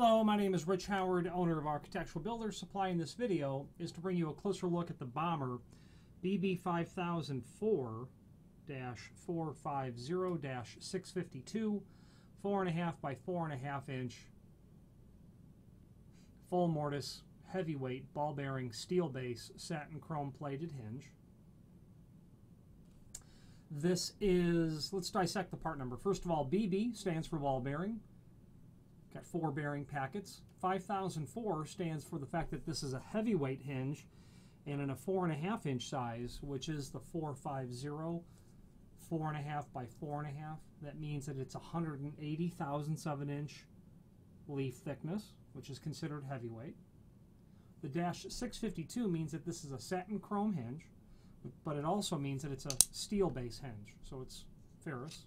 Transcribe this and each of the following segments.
Hello, my name is Rich Howard, owner of Architectural Builders Supply. In this video is to bring you a closer look at the Bommer BB5004-450-652 4.5x4.5 full mortise heavyweight ball bearing steel base satin chrome plated hinge. This is, let's dissect the part number. First of all, BB stands for ball bearing. Got 4 bearing packets. 5004 stands for the fact that this is a heavyweight hinge and in a 4.5 inch size, which is the 450 4.5x4.5. That means that it's 180 thousandths of an inch leaf thickness, which is considered heavyweight. The -652 means that this is a satin chrome hinge, but it also means that it's a steel base hinge, so it's ferrous.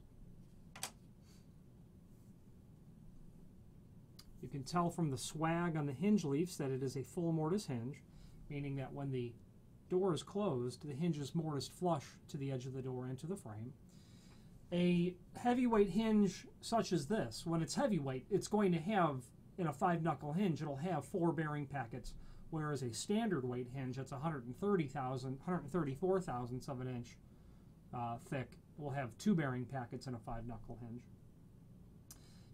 You can tell from the swag on the hinge leaves that it is a full mortise hinge, meaning that when the door is closed, the hinge is mortised flush to the edge of the door into the frame. A heavyweight hinge such as this, when it's heavyweight, it's going to have, in a 5-knuckle hinge, it'll have 4 bearing packets, whereas a standard weight hinge that's 134 thousandths of an inch thick will have 2 bearing packets in a 5-knuckle hinge.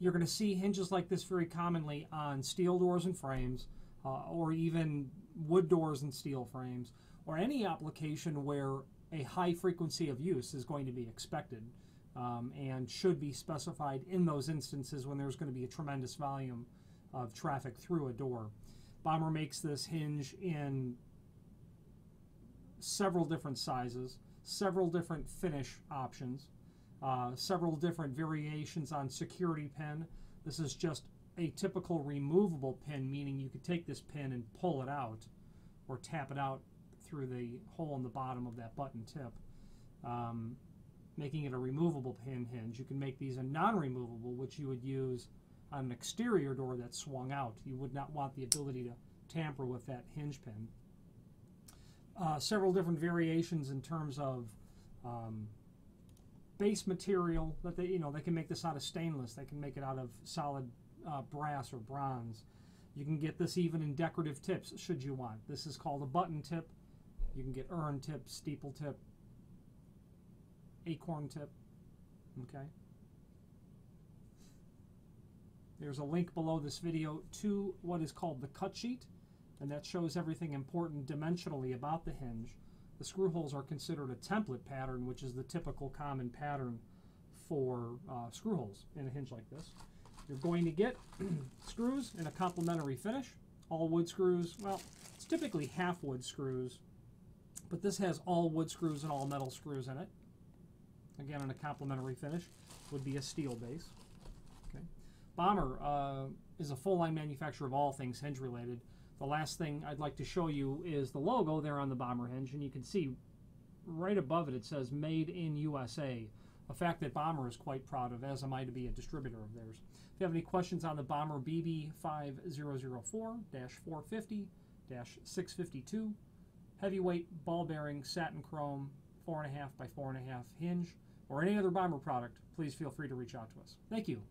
You're going to see hinges like this very commonly on steel doors and frames, or even wood doors and steel frames, or any application where a high frequency of use is going to be expected and should be specified in those instances when there's going to be a tremendous volume of traffic through a door. Bommer makes this hinge in several different sizes, several different finish options, several different variations on security pin. This is just a typical removable pin, meaning you could take this pin and pull it out or tap it out through the hole in the bottom of that button tip, making it a removable pin hinge. You can make these a non-removable, which you would use on an exterior door that's swung out. You would not want the ability to tamper with that hinge pin. Several different variations in terms of base material that they can make this out of stainless. They can make it out of solid brass or bronze. You can get this even in decorative tips should you want. This is called a button tip. You can get urn tip, steeple tip, acorn tip. Okay. There's a link below this video to what is called the cut sheet, and that shows everything important dimensionally about the hinge. The screw holes are considered a template pattern, which is the typical common pattern for screw holes in a hinge like this. You're going to get screws in a complementary finish. All wood screws, well, it's typically half wood screws, but this has all wood screws and all metal screws in it. Again, in a complementary finish, would be a steel base. Okay. Bommer is a full-line manufacturer of all things hinge related. The last thing I'd like to show you is the logo there on the Bommer hinge, and you can see right above it, it says Made in USA, a fact that Bommer is quite proud of, as am I to be a distributor of theirs. If you have any questions on the Bommer BB5004-450-652 heavyweight ball bearing satin chrome 4.5x4.5 hinge, or any other Bommer product, please feel free to reach out to us. Thank you.